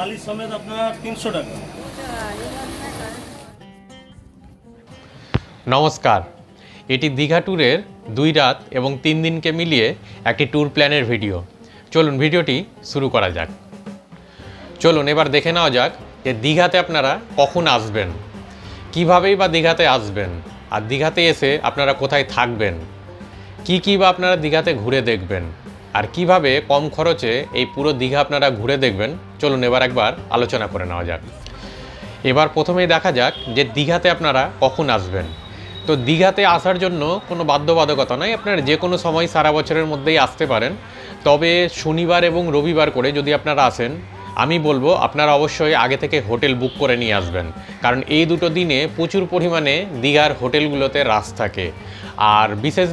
থালি সমেত আপনার 300 টাকা। নমস্কার, এটি দীঘা ট্যুরের 2 রাত এবং 3 দিনকে মিলিয়ে একটি ট্যুর প্ল্যানের ভিডিও। চলুন ভিডিওটি শুরু করা যাক। চলুন এবার দেখে নেওয়া যাক যে দীঘাতে আপনারা কখন আসবেন, কীভাবেই বা দীঘাতে আসবেন, আর দীঘাতে এসে আপনারা কোথায় থাকবেন, কী বা আপনারা দীঘাতে ঘুরে দেখবেন, আর কিভাবে কম খরচে এই পুরো দীঘা আপনারা ঘুরে দেখবেন। চলুন এবার একবার আলোচনা করে নেওয়া যাক। এবার প্রথমেই দেখা যাক যে দীঘাতে আপনারা কখন আসবেন। তো দীঘাতে আসার জন্য কোনো বাধ্যবাধকতা নয়, আপনারা যে কোনো সময় সারা বছরের মধ্যেই আসতে পারেন। তবে শনিবার এবং রবিবার করে যদি আপনারা আসেন, আমি বলবো আপনারা অবশ্যই আগে থেকে হোটেল বুক করে নিয়ে আসবেন, কারণ এই দুটো দিনে প্রচুর পরিমাণে দীঘার হোটেলগুলোতে রাশ থাকে। আর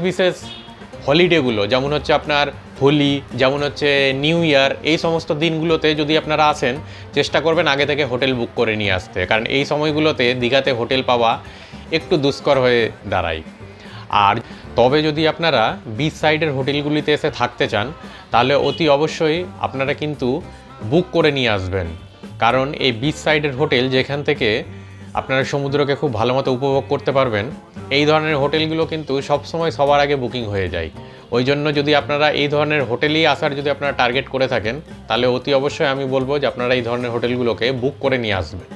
বিশেষ হলিডেগুলো যেমন হচ্ছে আপনার হোলি, যেমন হচ্ছে নিউ ইয়ার, এই সমস্ত দিনগুলোতে যদি আপনারা আসেন, চেষ্টা করবেন আগে থেকে হোটেল বুক করে নিয়ে আসতে, কারণ এই সময়গুলোতে দীঘাতে হোটেল পাওয়া একটু দুষ্কর হয়ে দাঁড়ায়। আর তবে যদি আপনারা বিচ সাইডের হোটেলগুলিতে এসে থাকতে চান, তাহলে অতি অবশ্যই আপনারা কিন্তু বুক করে নিয়ে আসবেন, কারণ এই বিচ সাইডের হোটেল যেখান থেকে আপনারা সমুদ্রকে খুব ভালো মতো উপভোগ করতে পারবেন, এই ধরনের হোটেলগুলো কিন্তু সবসময় সবার আগে বুকিং হয়ে যায়। ওই জন্য যদি আপনারা এই ধরনের হোটেলেই আসার যদি আপনারা টার্গেট করে থাকেন, তাহলে অতি অবশ্যই আমি বলবো যে আপনারা এই ধরনের হোটেলগুলোকে বুক করে নিয়ে আসবেন।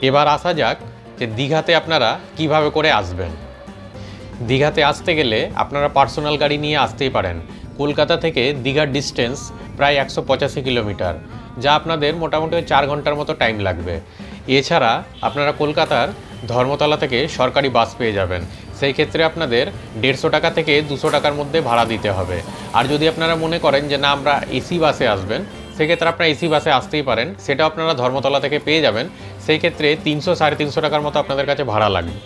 এবার আসা যাক যে দীঘাতে আপনারা কিভাবে করে আসবেন। দীঘাতে আসতে গেলে আপনারা পার্সোনাল গাড়ি নিয়ে আসতেই পারেন। কলকাতা থেকে দীঘার ডিস্টেন্স প্রায় 185 কিলোমিটার, যা আপনাদের মোটামুটি 4 ঘন্টার মতো টাইম লাগবে। এছাড়া আপনারা কলকাতার ধর্মতলা থেকে সরকারি বাস পেয়ে যাবেন। সেই ক্ষেত্রে আপনাদের 150 টাকা থেকে 200 টাকার মধ্যে ভাড়া দিতে হবে। আর যদি আপনারা মনে করেন যে না আমরা এসি বাসে আসবেন, সেক্ষেত্রে আপনারা এসি বাসে আসতেই পারেন, সেটা আপনারা ধর্মতলা থেকে পেয়ে যাবেন। সেই ক্ষেত্রে 300-350 টাকার মতো আপনাদের কাছে ভাড়া লাগবে।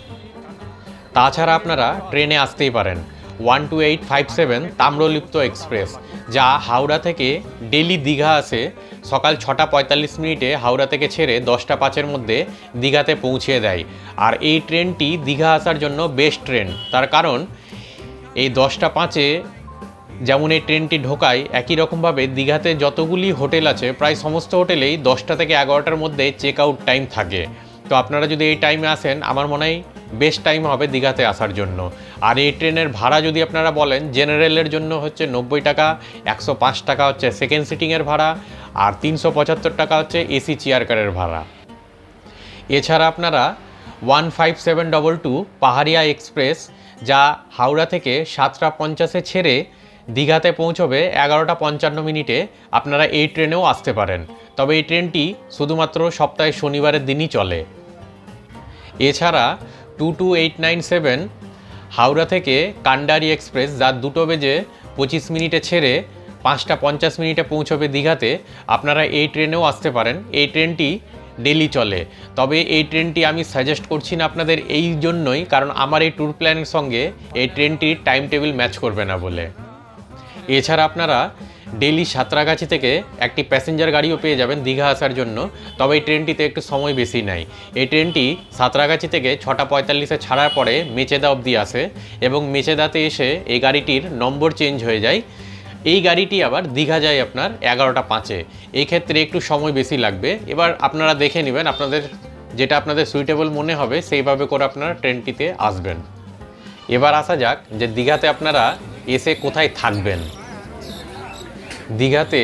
তাছাড়া আপনারা ট্রেনে আসতেই পারেন 12857 তাম্রলিপ্ত এক্সপ্রেস, যা হাওড়া থেকে ডেলি দীঘা আসে। সকাল 6টা 45 মিনিটে হাওড়া থেকে ছেড়ে 10টা 5-এর মধ্যে দীঘাতে পৌঁছে দেয়। আর এই ট্রেনটি দীঘা আসার জন্য বেস্ট ট্রেন, তার কারণ এই 10টা 5-এ যেমন এই ট্রেনটি ঢোকায়, একই রকমভাবে দীঘাতে যতগুলি হোটেল আছে প্রায় সমস্ত হোটেলেই 10টা থেকে 11টার মধ্যে চেক আউট টাইম থাকে। তো আপনারা যদি এই টাইমে আসেন, আমার মনে হয় বেস্ট টাইম হবে দীঘাতে আসার জন্য। আর এই ট্রেনের ভাড়া যদি আপনারা বলেন, জেনারেলের জন্য হচ্ছে 90 টাকা, 105 টাকা হচ্ছে সেকেন্ড সিটিংয়ের ভাড়া, আর 375 টাকা হচ্ছে এসি চেয়ার কারের ভাড়া। এছাড়া আপনারা 15722 পাহাড়িয়া এক্সপ্রেস, যা হাওড়া থেকে 7টা 50-এ ছেড়ে দীঘাতে পৌঁছবে 11টা 55 মিনিটে, আপনারা এই ট্রেনেও আসতে পারেন। তবে এই ট্রেনটি শুধুমাত্র সপ্তাহে শনিবারের দিনই চলে। এছাড়া 22897 হাওড়া থেকে কান্ডারি এক্সপ্রেস, যা 2টো বেজে 25 মিনিটে ছেড়ে 5টা 50 মিনিটে পৌঁছবে দীঘাতে, আপনারা এই ট্রেনেও আসতে পারেন। এই ট্রেনটি ডেলি চলে। তবে এই ট্রেনটি আমি সাজেস্ট করছি না আপনাদের এই জন্যই, কারণ আমার এই ট্যুর প্ল্যানের সঙ্গে এই ট্রেনটির টাইম টেবিল ম্যাচ করবে না বলে। এছাড়া আপনারা ডেলি সাঁতরাগাছি থেকে একটি প্যাসেঞ্জার গাড়িও পেয়ে যাবেন দীঘা আসার জন্য। তবে এই ট্রেনটিতে একটু সময় বেশি নেয়। এই ট্রেনটি সাঁতরাগাছি থেকে 6টা 45-এ ছাড়ার পরে মেচেদা অবধি আসে, এবং মেচেদাতে এসে এই গাড়িটির নম্বর চেঞ্জ হয়ে যায়। এই গাড়িটি আবার দীঘা যায় আপনার 11টা 5-এ। এই ক্ষেত্রে একটু সময় বেশি লাগবে। এবার আপনারা দেখে নেবেন আপনাদের যেটা আপনাদের সুইটেবল মনে হবে, সেইভাবে করে আপনারা ট্রেনটিতে আসবেন। এবার আসা যাক যে দীঘাতে আপনারা এসে কোথায় থাকবেন। দীঘাতে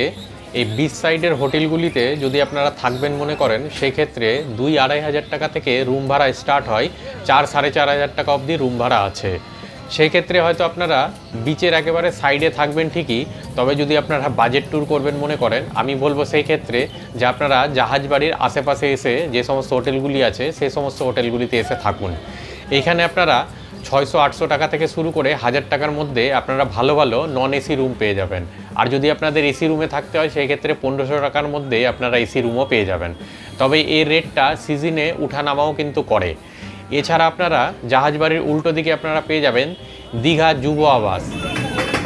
এই বিচ সাইডের হোটেলগুলিতে যদি আপনারা থাকবেন মনে করেন, সেই ক্ষেত্রে 2-2.5 হাজার টাকা থেকে রুম ভাড়া স্টার্ট হয়, 4-4.5 হাজার টাকা অবধি রুম ভাড়া আছে। সেই ক্ষেত্রে হয়তো আপনারা বিচের একেবারে সাইডে থাকবেন ঠিকই, তবে যদি আপনারা বাজেট ট্যুর করবেন মনে করেন, আমি বলবো সেই ক্ষেত্রে যে আপনারা জাহাজবাড়ির আশেপাশে এসে যে সমস্ত হোটেলগুলি আছে সেই সমস্ত হোটেলগুলিতে এসে থাকুন। এইখানে আপনারা 600-800 টাকা থেকে শুরু করে 1000 টাকার মধ্যে আপনারা ভালো ভালো নন এসি রুম পেয়ে যাবেন। আর যদি আপনাদের এসি রুমে থাকতে হয়, সেই ক্ষেত্রে 1500 টাকার মধ্যে আপনারা এসি রুমও পেয়ে যাবেন। তবে এই রেটটা সিজনে উঠানামাও কিন্তু করে। এছাড়া আপনারা জাহাজবাড়ির উল্টো দিকে আপনারা পেয়ে যাবেন দীঘা যুব আবাস।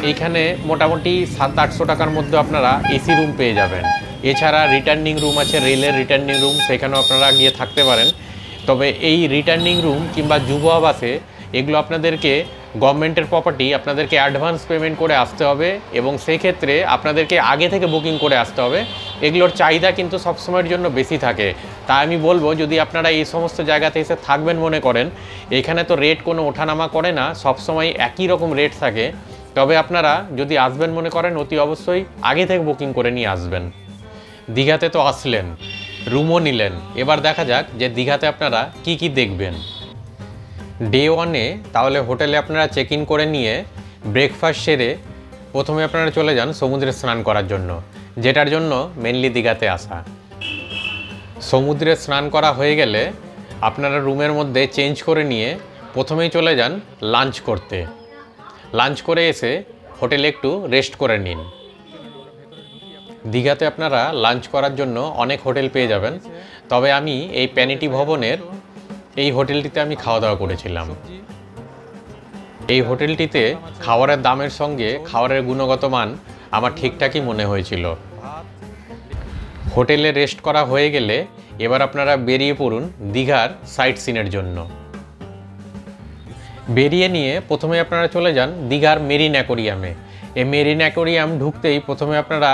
এইখানে মোটামুটি 700-800 টাকার মধ্যে আপনারা এসি রুম পেয়ে যাবেন। এছাড়া রিটার্নিং রুম আছে, রেলের রিটার্নিং রুম, সেখানেও আপনারা গিয়ে থাকতে পারেন। তবে এই রিটার্নিং রুম কিংবা যুব আবাসে এগুলো আপনাদেরকে গভর্নমেন্টের প্রপার্টি, আপনাদেরকে অ্যাডভান্স পেমেন্ট করে আসতে হবে, এবং সেই ক্ষেত্রে আপনাদেরকে আগে থেকে বুকিং করে আসতে হবে, এগুলোর চাহিদা কিন্তু সবসময়ের জন্য বেশি থাকে। তাই আমি বলবো যদি আপনারা এই সমস্ত জায়গাতে এসে থাকবেন মনে করেন, এখানে তো রেট কোনো ওঠানামা করে না, সবসময় একই রকম রেট থাকে। তবে আপনারা যদি আসবেন মনে করেন অতি অবশ্যই আগে থেকে বুকিং করে নিয়ে আসবেন। দীঘাতে তো আসলেন, রুমও নিলেন, এবার দেখা যাক যে দীঘাতে আপনারা কি কি দেখবেন। ডে 1-এ তাহলে হোটেলে আপনারা চেক ইন করে নিয়ে ব্রেকফাস্ট সেরে প্রথমে আপনারা চলে যান সমুদ্রে স্নান করার জন্য, যেটার জন্য মেনলি দীঘাতে আসা। সমুদ্রে স্নান করা হয়ে গেলে আপনারা রুমের মধ্যে চেঞ্জ করে নিয়ে প্রথমেই চলে যান লাঞ্চ করতে। লাঞ্চ করে এসে হোটেলে একটু রেস্ট করে নিন। দীঘাতে আপনারা লাঞ্চ করার জন্য অনেক হোটেল পেয়ে যাবেন, তবে আমি এই প্যানিটি ভবনের এই হোটেলটিতে আমি খাওয়া দাওয়া করেছিলাম। এই হোটেলটিতে খাবারের দামের সঙ্গে খাবারের গুণগত মান আমার ঠিকঠাকই মনে হয়েছিল। হোটেলে রেস্ট করা হয়ে গেলে এবার আপনারা বেরিয়ে পড়ুন দীঘার সাইট সিনের জন্য। বেরিয়ে নিয়ে প্রথমে আপনারা চলে যান দীঘার মেরিন অ্যাকোরিয়ামে। এই মেরিন অ্যাকোরিয়াম ঢুকতেই প্রথমে আপনারা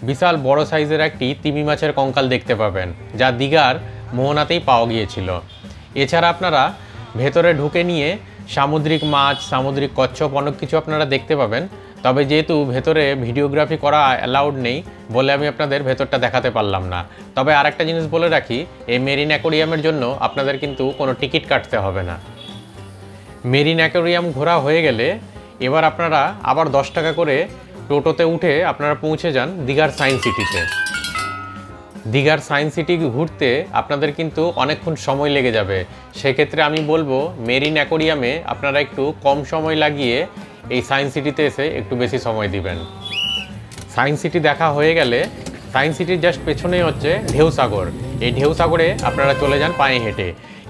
বিশাল বড় সাইজের একটি তিমি মাছের কঙ্কাল দেখতে পাবেন, যা দীঘার মোহনাতেই পাওয়া গিয়েছিল। এছাড়া আপনারা ভেতরে ঢুকে নিয়ে সামুদ্রিক মাছ, সামুদ্রিক কচ্ছপ অনেক কিছু আপনারা দেখতে পাবেন। তবে যেহেতু ভেতরে ভিডিওগ্রাফি করা অ্যালাউড নেই বলে আমি আপনাদের ভেতরটা দেখাতে পারলাম না। তবে আরেকটা জিনিস বলে রাখি, এই মেরিন অ্যাকোরিয়ামের জন্য আপনাদের কিন্তু কোনো টিকিট কাটতে হবে না। মেরিন অ্যাকোরিয়াম ঘোরা হয়ে গেলে এবার আপনারা আবার 10 টাকা করে টোটোতে উঠে আপনারা পৌঁছে যান দীঘার সায়েন্স সিটিতে। দীঘার সায়েন্স সিটি ঘুরতে আপনাদের কিন্তু অনেকক্ষণ সময় লেগে যাবে। সেক্ষেত্রে আমি বলবো মেরিন অ্যাকোরিয়ামে আপনারা একটু কম সময় লাগিয়ে এই সায়েন্স সিটিতে এসে একটু বেশি সময় দিবেন। সায়েন্স সিটি দেখা হয়ে গেলে সায়েন্স সিটির জাস্ট পেছনেই হচ্ছে ঢেউসাগর। এই ঢেউসাগরে আপনারা চলে যান পায়ে হেঁটে।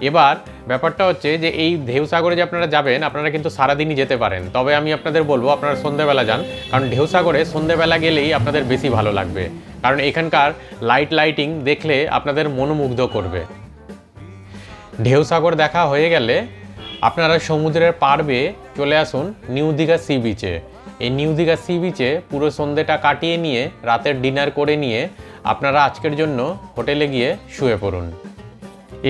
এবার ব্যাপারটা হচ্ছে যে এই ঢেউসাগরে যে আপনারা যাবেন আপনারা কিন্তু সারাদিনই যেতে পারেন, তবে আমি আপনাদের বলবো আপনারা সন্ধ্যেবেলা যান, কারণ ঢেউসাগরে সন্ধ্যেবেলা গেলেই আপনাদের বেশি ভালো লাগবে, কারণ এখানকার লাইটিং দেখলে আপনাদের মনোমুগ্ধ করবে। ঢেউসাগর দেখা হয়ে গেলে আপনারা সমুদ্রের পার বেয়ে চলে আসুন নিউ দীঘা সি বিচে। এই নিউ দীঘা সি বিচে পুরো সন্ধ্যেটা কাটিয়ে নিয়ে রাতের ডিনার করে নিয়ে আপনারা আজকের জন্য হোটেলে গিয়ে শুয়ে পড়ুন।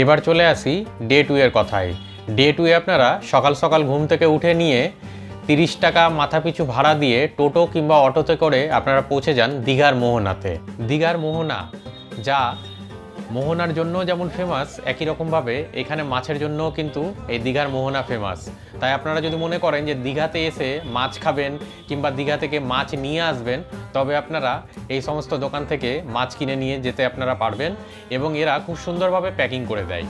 এবার চলে আসি ডে 2 এর কথায়। ডে 2-এ আপনারা সকাল সকাল ঘুম থেকে উঠে নিয়ে 30 টাকা মাথাপিছু ভাড়া দিয়ে টোটো কিংবা অটোতে করে আপনারা পৌঁছে যান দীঘার মোহনাতে। দীঘার মোহনা, যা মোহনার জন্য যেমন ফেমাস, একই রকমভাবে এখানে মাছের জন্যও কিন্তু এই দীঘার মোহনা ফেমাস। তাই আপনারা যদি মনে করেন যে দীঘাতে এসে মাছ খাবেন কিংবা দীঘা থেকে মাছ নিয়ে আসবেন, তবে আপনারা এই সমস্ত দোকান থেকে মাছ কিনে নিয়ে যেতে আপনারা পারবেন, এবং এরা খুব সুন্দরভাবে প্যাকিং করে দেয়।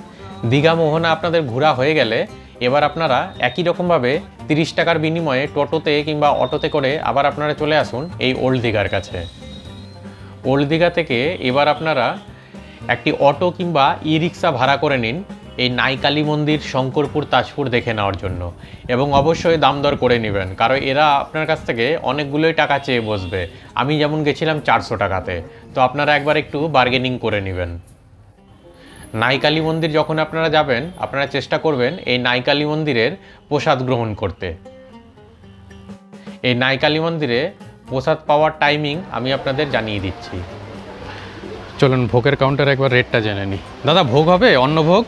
দীঘা মোহনা আপনাদের ঘোরা হয়ে গেলে এবার আপনারা একই রকমভাবে 30 টাকার বিনিময়ে টোটোতে কিংবা অটোতে করে আবার আপনারা চলে আসুন এই ওল্ড দীঘার কাছে। ওল্ড দীঘা থেকে এবার আপনারা একটি অটো কিংবা ই রিক্সা ভাড়া করে নিন এই নাইকালী মন্দির, শঙ্করপুর, তাজপুর দেখে নেওয়ার জন্য, এবং অবশ্যই দাম দর করে নেবেন, কারণ এরা আপনার কাছ থেকে অনেকগুলোই টাকা চেয়ে বসবে। আমি যেমন গেছিলাম 400 টাকাতে, তো আপনারা একবার একটু বার্গেনিং করে নেবেন। নাইকালী মন্দির যখন আপনারা যাবেন আপনারা চেষ্টা করবেন এই নাইকালী মন্দিরের প্রসাদ গ্রহণ করতে। এই নাইকালী মন্দিরে প্রসাদ পাওয়ার টাইমিং আমি আপনাদের জানিয়ে দিচ্ছি। চলুন ভোগের কাউন্টারে একবার রেটটা জেনে নিই। দাদা, ভোগ হবে? অন্নভোগ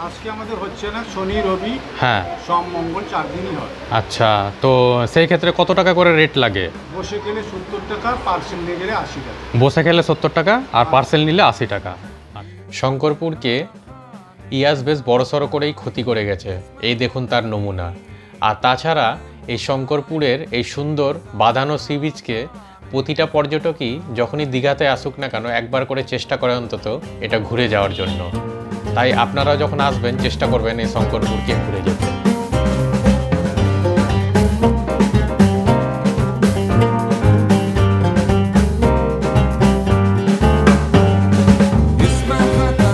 আজকে আমাদের হচ্ছে না, শনি রবি হ্যাঁ সোম মঙ্গল 4 দিনই হয়। আচ্ছা, তো সেই ক্ষেত্রে কত টাকা করে রেট লাগে? বসে গেলে 70 টাকা, পার্সেল নিয়ে গেলে 80 টাকা। বসে খেলে 70 টাকা আর পার্সেল নিলে 80 টাকা। শঙ্করপুরকে ইয়াস বেশ বড়সড় করেই ক্ষতি করে গেছে, এই দেখুন তার নমুনা। আর তাছাড়া এই শঙ্করপুরের এই সুন্দর বাঁধানো সি বিচকে প্রতিটা পর্যটকই যখনই দীঘাতে আসুক না কেন একবার করে চেষ্টা করে অন্তত এটা ঘুরে যাওয়ার জন্য। তাই আপনারা যখন আসবেন চেষ্টা করবেন এই শঙ্করপুরকে ঘুরে যেতে।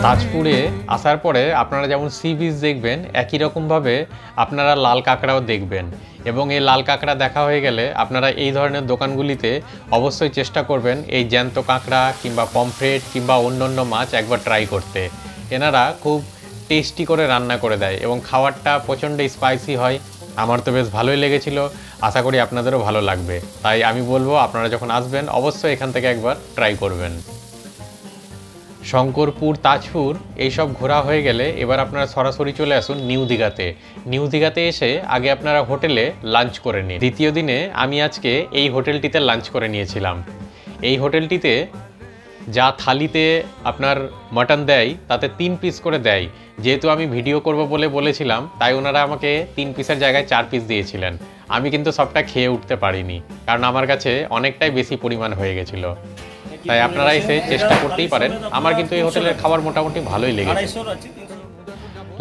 তাজপুরে আসার পরে আপনারা যেমন সি বিচ দেখবেন, একই রকমভাবে আপনারা লাল কাঁকড়াও দেখবেন, এবং এই লাল কাঁকড়া দেখা হয়ে গেলে আপনারা এই ধরনের দোকানগুলিতে অবশ্যই চেষ্টা করবেন এই জ্যান্ত কাঁকড়া কিংবা পমফ্রেট কিংবা অন্যান্য মাছ একবার ট্রাই করতে। এনারা খুব টেস্টি করে রান্না করে দেয় এবং খাবারটা প্রচণ্ড স্পাইসি হয়। আমার তো বেশ ভালোই লেগেছিল, আশা করি আপনাদেরও ভালো লাগবে। তাই আমি বলবো আপনারা যখন আসবেন অবশ্যই এখান থেকে একবার ট্রাই করবেন। শঙ্করপুর, তাজপুর এইসব ঘোরা হয়ে গেলে এবার আপনারা সরাসরি চলে আসুন নিউ দীঘাতে। নিউ দীঘাতে এসে আগে আপনারা হোটেলে লাঞ্চ করে নিন। দ্বিতীয় দিনে আমি আজকে এই হোটেলটিতে লাঞ্চ করে নিয়েছিলাম। এই হোটেলটিতে যা থালিতে আপনার মাটন দেয় তাতে 3 পিস করে দেয়। যেহেতু আমি ভিডিও করব বলে বলেছিলাম, তাই ওনারা আমাকে 3 পিসের জায়গায় 4 পিস দিয়েছিলেন। আমি কিন্তু সবটা খেয়ে উঠতে পারিনি, কারণ আমার কাছে অনেকটাই বেশি পরিমাণ হয়ে গেছিলো। তাই আপনারা এসে চেষ্টা করতেই পারেন। আমার কিন্তু এই হোটেলের খাবার মোটামুটি ভালোই লেগেছে।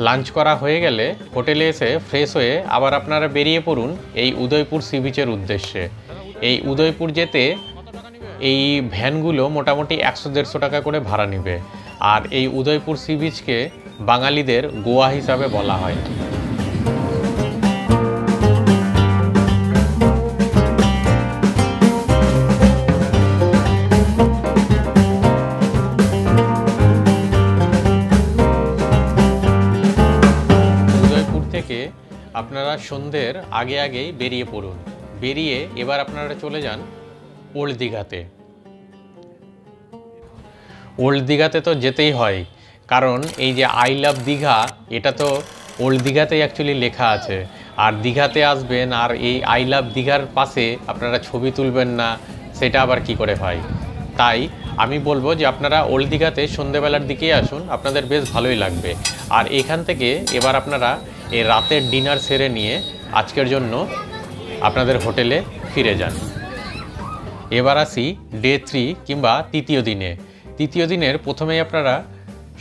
লাঞ্চ করা হয়ে গেলে হোটেলে এসে ফ্রেশ হয়ে আবার আপনারা বেরিয়ে পড়ুন এই উদয়পুর সি বিচের উদ্দেশ্যে। এই উদয়পুর যেতে এই ভ্যানগুলো মোটামুটি 100-150 টাকা করে ভাড়া নেবে। আর এই উদয়পুর সি বিচকে বাঙালিদের গোয়া হিসাবে বলা হয়। উদয়পুর থেকে আপনারা সন্ধ্যের আগেই বেরিয়ে পড়ুন। বেরিয়ে এবার আপনারা চলে যান ওল্ড দীঘাতে। ওল্ড দীঘাতে তো যেতেই হয়, কারণ এই যে আই লাভ দীঘা, এটা তো ওল্ড দীঘাতেই অ্যাকচুয়ালি লেখা আছে। আর দীঘাতে আসবেন আর এই আই লাভ দীঘার পাশে আপনারা ছবি তুলবেন না, সেটা আবার কি করে হয়। তাই আমি বলবো যে আপনারা ওল্ড দীঘাতে সন্ধ্যেবেলার দিকেই আসুন, আপনাদের বেশ ভালোই লাগবে। আর এখান থেকে এবার আপনারা এই রাতের ডিনার সেরে নিয়ে আজকের জন্য আপনাদের হোটেলে ফিরে যান। এবার আসি ডে 3 কিংবা তৃতীয় দিনে। তৃতীয় দিনের প্রথমেই আপনারা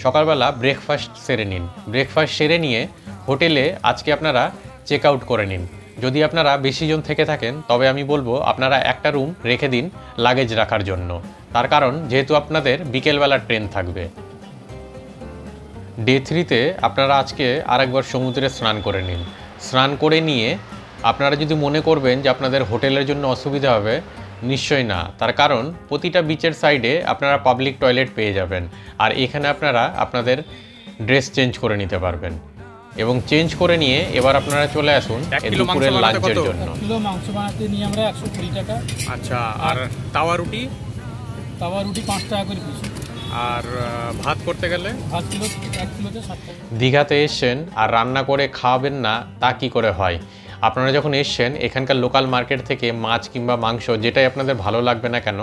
সকালবেলা ব্রেকফাস্ট সেরে নিন। ব্রেকফাস্ট সেরে নিয়ে হোটেলে আজকে আপনারা চেক আউট করে নিন। যদি আপনারা বেশি জন থেকে থাকেন তবে আমি বলবো আপনারা একটা রুম রেখে দিন লাগেজ রাখার জন্য। তার কারণ যেহেতু আপনাদের বিকেলবেলা ট্রেন থাকবে। ডে 3তে আপনারা আজকে আরেকবার সমুদ্রে স্নান করে নিন। স্নান করে নিয়ে আপনারা যদি মনে করবেন যে আপনাদের হোটেলের জন্য অসুবিধা হবে, নিশ্চয়ই না। তার কারণ প্রতিটা বিচের সাইডে আপনারা পাবলিক টয়লেট পেয়ে যাবেন। আর এখানে আপনারা আপনাদের ড্রেস চেঞ্জ করে নিতে পারবেন। এবং চেঞ্জ করে নিয়ে এবার আপনারা চলে আসুন দুপুরের লাঞ্চের জন্য। কিলো মাংস বানাতে নিয়ে আমরা 120 টাকা। আচ্ছা, আর তাওয়া রুটি? তাওয়া রুটি 5 টাকা করে পিস। আর ভাত করতে গেলে? ভাত কিলো 1 কিলোতে 7 টাকা। দীঘাতে এসছেন আর রান্না করে খাওয়াবেন না, তা কি করে হয়? আপনারা যখন এসছেন এখানকার লোকাল মার্কেট থেকে মাছ কিংবা মাংস যেটাই আপনাদের ভালো লাগবে না কেন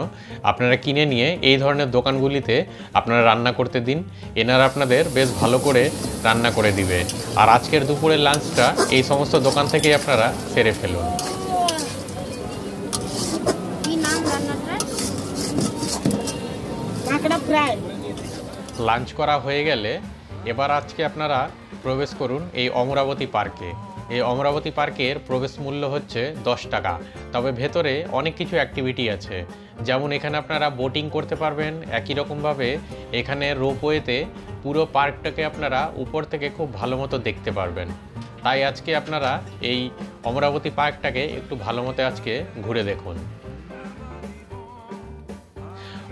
আপনারা কিনে নিয়ে এই ধরনের দোকানগুলিতে আপনারা রান্না করতে দিন। এনারা আপনাদের বেশ ভালো করে রান্না করে দিবে। আর আজকের দুপুরের লাঞ্চটা এই সমস্ত দোকান থেকেই আপনারা সেরে ফেলুন। লাঞ্চ করা হয়ে গেলে এবার আজকে আপনারা প্রবেশ করুন এই অমরাবতী পার্কে। এই অমরাবতী পার্কের প্রবেশ মূল্য হচ্ছে 10 টাকা। তবে ভেতরে অনেক কিছু অ্যাক্টিভিটি আছে, যেমন এখানে আপনারা বোটিং করতে পারবেন। একই রকমভাবে এখানে রোপওয়েতে পুরো পার্কটাকে আপনারা উপর থেকে খুব ভালো মতো দেখতে পারবেন। তাই আজকে আপনারা এই অমরাবতী পার্কটাকে একটু ভালো মতো আজকে ঘুরে দেখুন।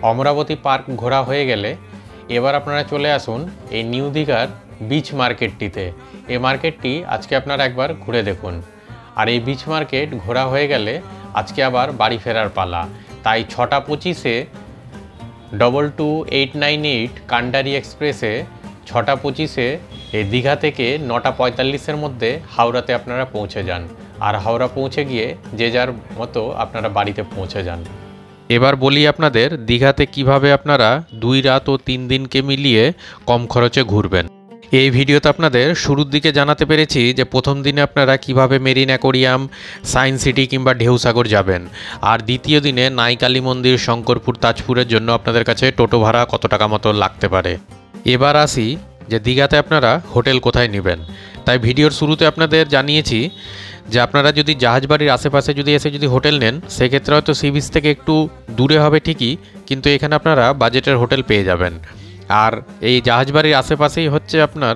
অমরাবতী পার্ক ঘোরা হয়ে গেলে এবার আপনারা চলে আসুন এই নিউ দীঘার বিচ মার্কেটটিতে। এই মার্কেটটি আজকে আপনারা একবার ঘুরে দেখুন। আর এই বিচ মার্কেট ঘোরা হয়ে গেলে আজকে আবার বাড়ি ফেরার পালা। তাই 6:25-এ 22898 কান্ডারি এক্সপ্রেসে 6:25-এ এই দীঘা থেকে 9:45-এর মধ্যে হাওড়াতে আপনারা পৌঁছে যান। আর হাওড়া পৌঁছে গিয়ে যে যার মতো আপনারা বাড়িতে পৌঁছে যান। এবার বলি আপনাদের দীঘাতে কিভাবে আপনারা 2 রাত ও 3 দিনকে মিলিয়ে কম খরচে ঘুরবেন। এই ভিডিওতে আপনাদের শুরুর দিকে জানাতে পেরেছি যে প্রথম দিনে আপনারা কিভাবে মেরিন অ্যাকোরিয়াম, সায়েন্স সিটি কিংবা ঢেউসাগর যাবেন। আর দ্বিতীয় দিনে নাইকালী মন্দির, শঙ্করপুর, তাজপুরের জন্য আপনাদের কাছে টোটো ভাড়া কত টাকা মতো লাগতে পারে। এবার আসি যে দীঘাতে আপনারা হোটেল কোথায় নেবেন। তাই ভিডিওর শুরুতে আপনাদের জানিয়েছি যে আপনারা যদি জাহাজবাড়ির আশেপাশে যদি হোটেল নেন সেক্ষেত্রে হয়তো সি বিচ থেকে একটু দূরে হবে ঠিকই, কিন্তু এখানে আপনারা বাজেটের হোটেল পেয়ে যাবেন। আর এই জাহাজবাড়ির আশেপাশেই হচ্ছে আপনার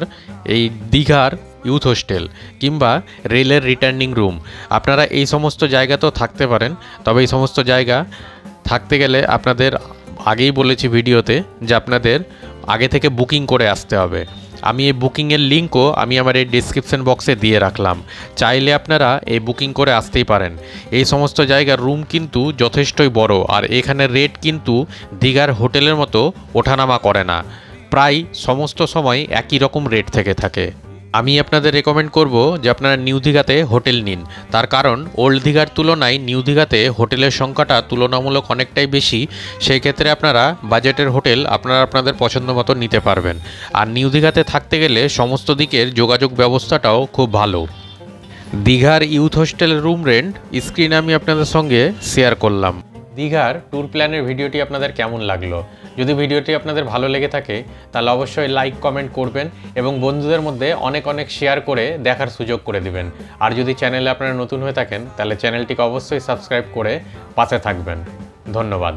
এই দীঘার ইউথ হোস্টেল কিংবা রেলের রিটার্নিং রুম। আপনারা এই সমস্ত জায়গাতেও থাকতে পারেন। তবে এই সমস্ত জায়গা থাকতে গেলে আপনাদের আগেই বলেছি ভিডিওতে যে আপনাদের আগে থেকে বুকিং করে আসতে হবে। আমি এই বুকিংয়ের লিঙ্কও আমি আমার এই ডিসক্রিপশন বক্সে দিয়ে রাখলাম, চাইলে আপনারা এই বুকিং করে আসতেই পারেন। এই সমস্ত জায়গার রুম কিন্তু যথেষ্টই বড়, আর এখানে রেট কিন্তু দীঘার হোটেলের মতো ওঠানামা করে না, প্রায় সমস্ত সময় একই রকম রেট থেকে থাকে। আমি আপনাদের রেকমেন্ড করব যে আপনারা নিউ দীঘাতে হোটেল নিন, তার কারণ ওল্ড দীঘার তুলনায় নিউ দীঘাতে হোটেলের সংখ্যাটা তুলনামূলক অনেকটাই বেশি। সেই ক্ষেত্রে আপনারা বাজেটের হোটেল আপনাদের পছন্দ মতো নিতে পারবেন। আর নিউ দীঘাতে থাকতে গেলে সমস্ত দিকের যোগাযোগ ব্যবস্থাটাও খুব ভালো। দীঘার ইউথ হোস্টেলের রুম রেন্ট স্ক্রিনে আমি আপনাদের সঙ্গে শেয়ার করলাম। দীঘার ট্যুর প্ল্যানের ভিডিওটি আপনাদের কেমন লাগলো? যদি ভিডিওটি আপনাদের ভালো লেগে থাকে তাহলে অবশ্যই লাইক কমেন্ট করবেন এবং বন্ধুদের মধ্যে অনেক শেয়ার করে দেখার সুযোগ করে দিবেন। আর যদি চ্যানেলে আপনারা নতুন হয়ে থাকেন তাহলে চ্যানেলটিকে অবশ্যই সাবস্ক্রাইব করে পাশে থাকবেন। ধন্যবাদ।